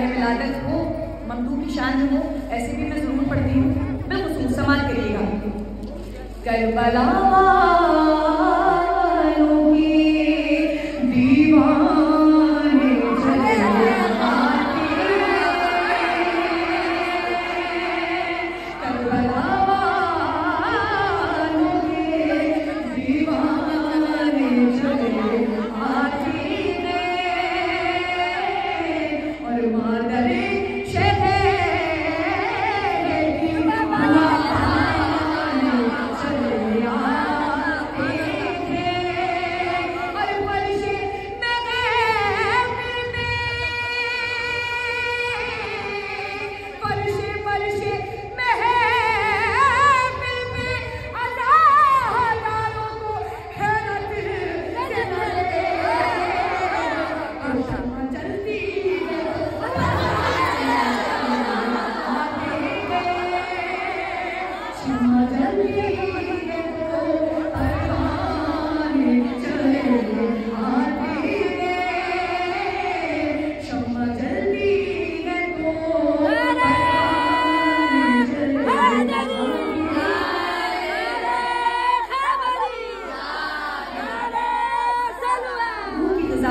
शान विलादत हो, ममदू की शान जो हो, ऐसे भी मैं जरूर पढ़ती हूँ, बिल्कुल समाल करिएगा। करबला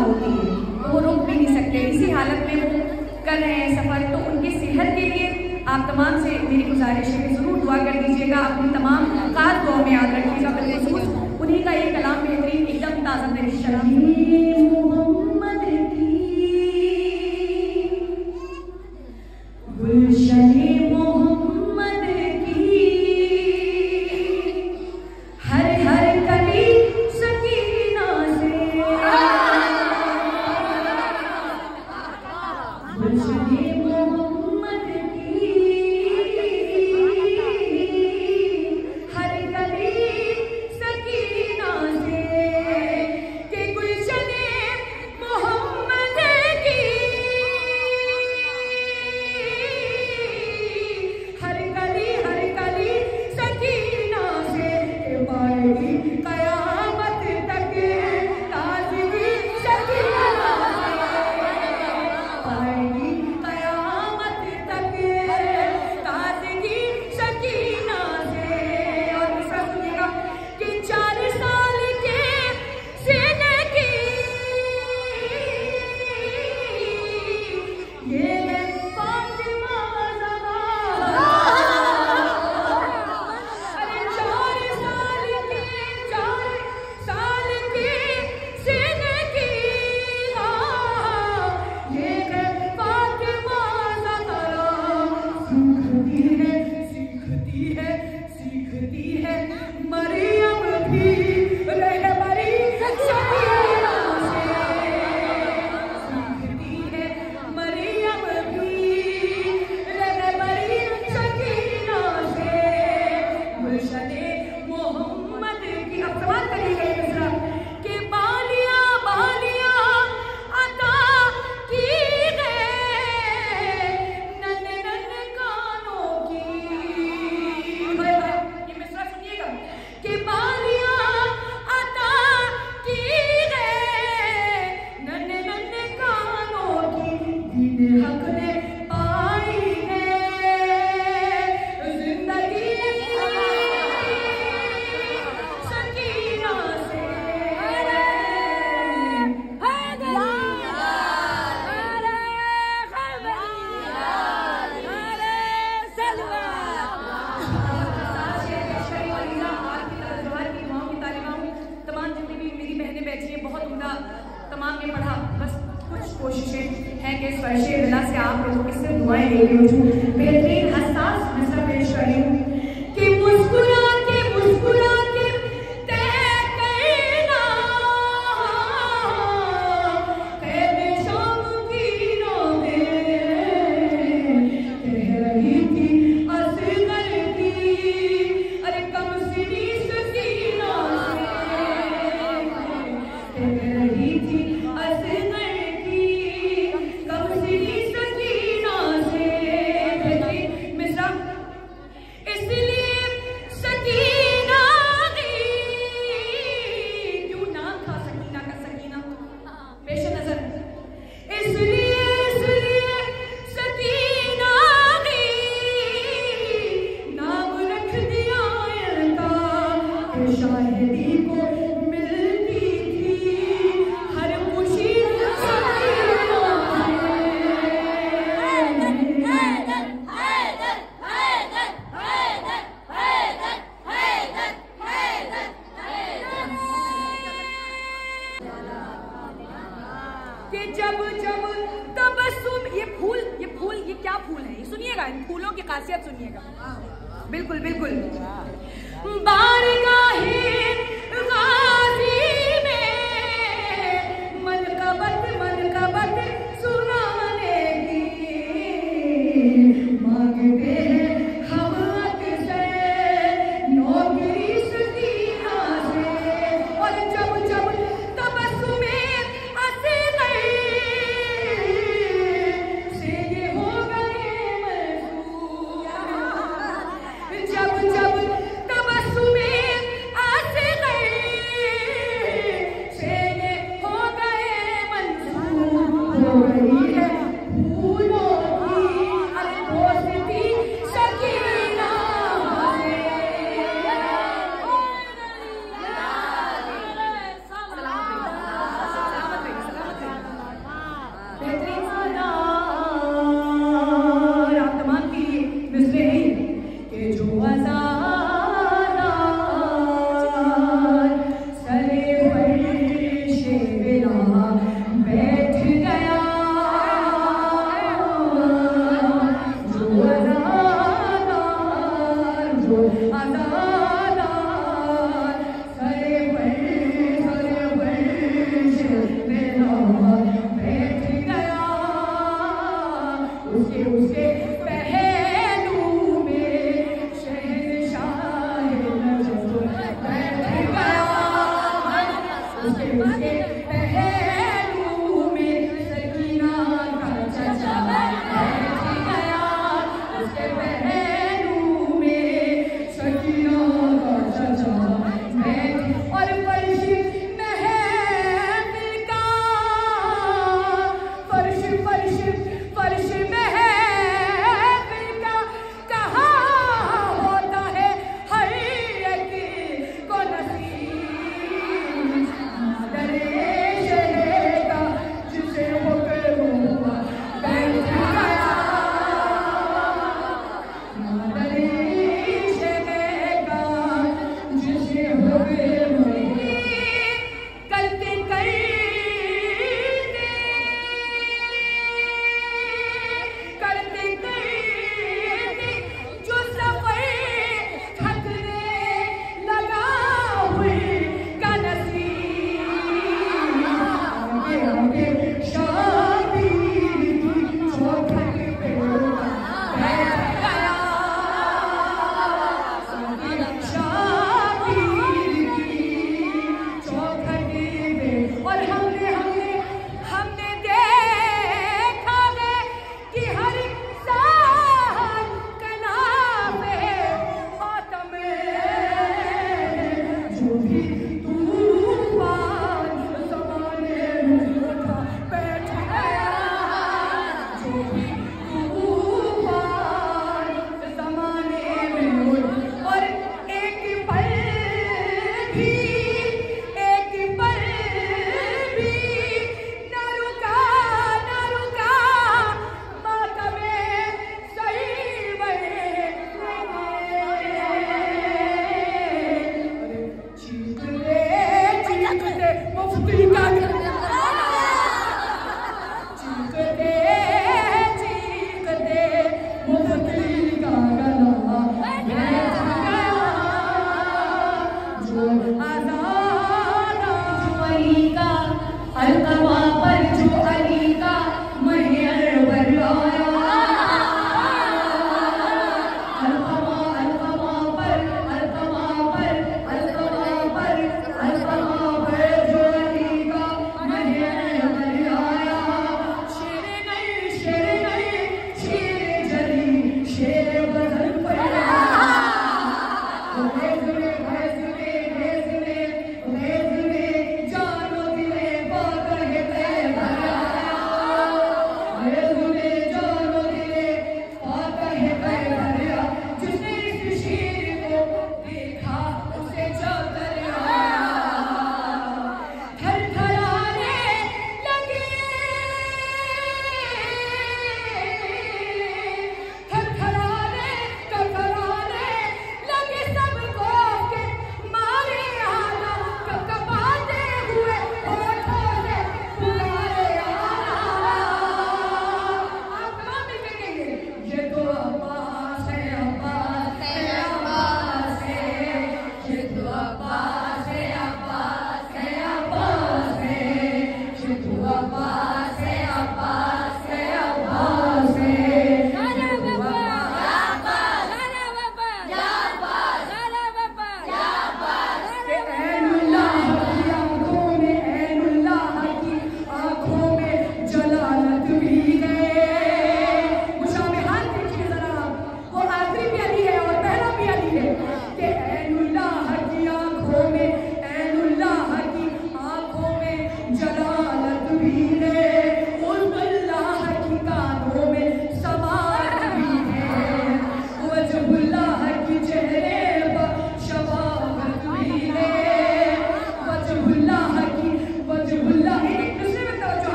होती है तो वो रोक भी नहीं सकते, इसी हालत में वो कर रहे हैं सफर। तो उनकी सेहत के लिए आप तमाम से मेरी गुजारिश है कि जरूर दुआ कर दीजिएगा, अपनी तमाम खास दुआ में याद रखिएगा। बिल्कुल उन्हीं का ये कलाम बेहतरीन एकदम ताज़ा तरीन शराब तमाम ने पढ़ा। बस कुछ कोशिशें हैं कि इस वर्षे विला से आप लोगों की सिर्फ दुआएं ले रही हूँ, बेहतरीन हसास मिसरा पेश कर रही हूँ कि मुस्कुरा के जब जब तबस्सुम, ये फूल ये क्या फूल है, ये सुनिएगा, इन फूलों की खासियत सुनिएगा। बिल्कुल बिल्कुल। बारगाहे गाजी में मनकबत सुनाने की मांगते हैं हम अक्सर नौकरी सदीना से। और जब जब तबस्सुमे असग़र से ये हो गए मशहूर, जब जब तबस्सुमे असग़र से ये हो गए मंसूर, हो गई है फूलों की दोस्ती सकीना से। बेहतरीन आप तमाम की मिसरे नहीं कि जो आज़ादार सरे फर्शे बिना बैठ गया, जो आज़ादार सरे फर्शे बिना बैठ गया।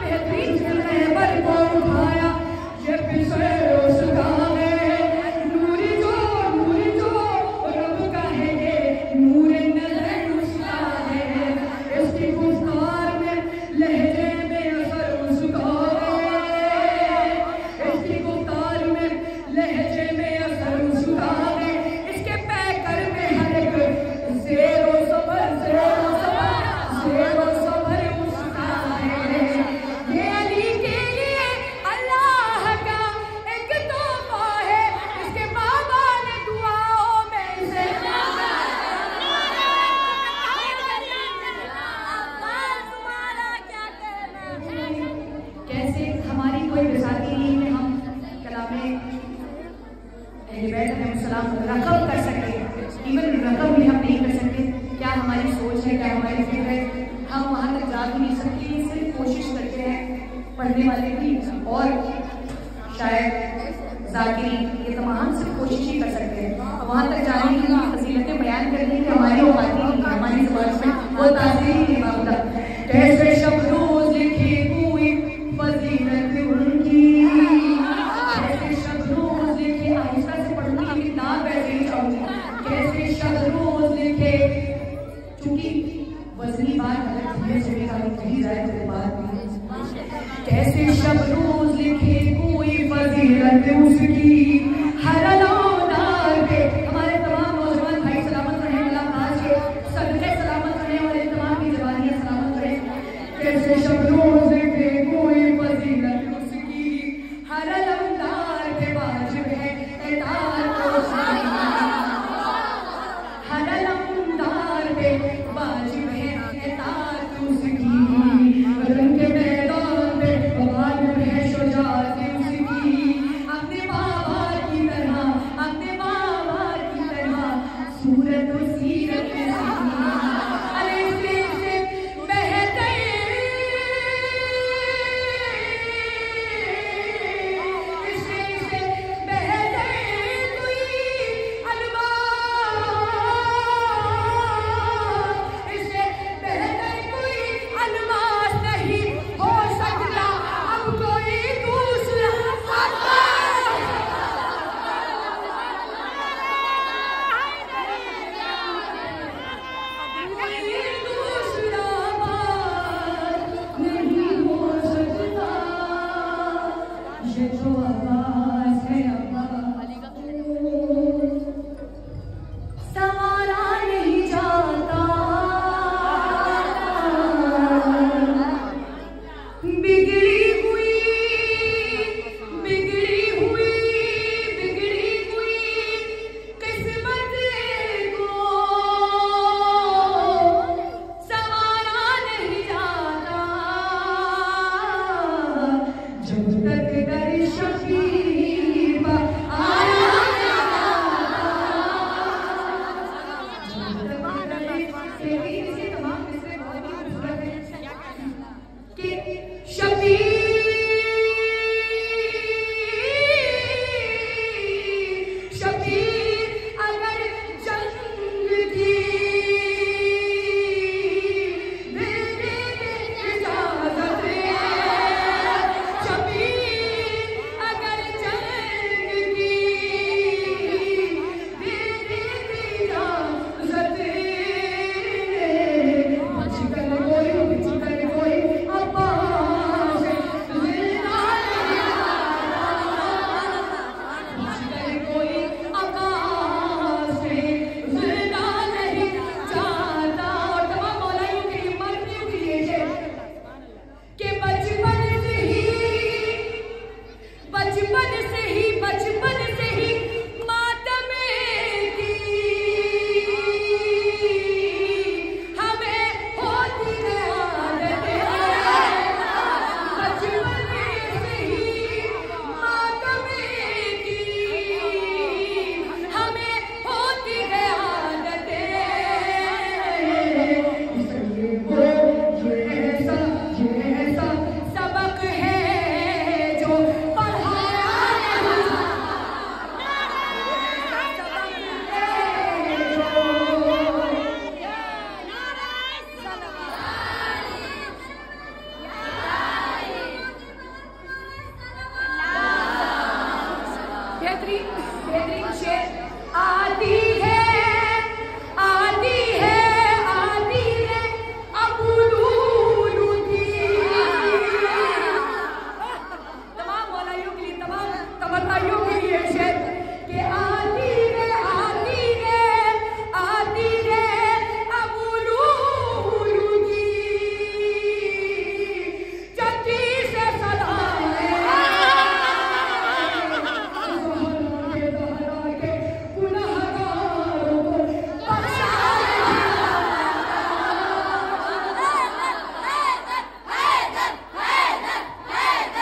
बेहतरीन रहबर को उठाया, ये पिछले उसका है नूरी जो रब का है, ये नूर नजर उसका है, इसकी गुफ्तार में लहजे में असर उसका है, इसकी गुफ्तार में लहजे में असर उसका है, इसके पैकर में हर एक ज़ेरो सबर उसका है। ये अली के लिए अल्लाह का एक तोहफा है, इसके बाबा ने दुआओं में इसे कैसे हमारी कोई बिसाती नहीं है, हम कलामे अहले बैत अलैहिस्सलाम रकम कर सकते, इवन रकम भी हम नहीं कर सकते। क्या हमारी सोच है, क्या हमारी फिक्र है, हम वहाँ तक जा भी नहीं सकते। सिर्फ कोशिश करते हैं पढ़ने वाले भी और शायद ज़ाकिरीन, ये तमाम सिर्फ कोशिश ही कर सकते हैं। वहाँ तक जाने की फजीलतें बयान करने की हमारी औकात नहीं है, हमारी ज़ुबान में वो ताज़ीर ही नहीं मांगता। कैसे शब्दों लिखी हुई फजीलत उनकी, कैसे शब्दों लिखे, आहिस्ता से पढ़ूंगी लेकिन नाम वैसे ही चाहूंगी। कैसे शब्दों लिखे, चूंकि वज़नी बात अगर धीरे से कही जाए तो बात नहीं। कैसे शब्दों लिखे कोई फजीलत उसकी, हर लौदार पे हमारे तमाम नौजवान भाई सलामत रहे, मुलाकात के सदके सलामत रहे और इन तमाम की जवानियां सलामत रहे। कैसे शब्दों लिखे कोई फजीलत उसकी, हर लौदार पे वाजिब है एतार हर लौदार पे वाजिब है एतार उसकी, रंग के मैदान पे वाजिब है शुजाअत उसकी, अपने बाबा की तरह सूरत और सीरत अरे से बहते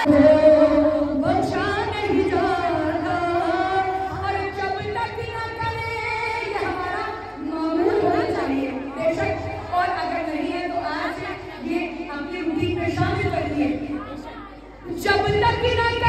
बचा नहीं जाता और जब तक न करे ये हमारा मामूल होना चाहिए बेशक, और अगर नहीं है तो आज ये अपनी रूटीन में शामिल करिए। जब तक न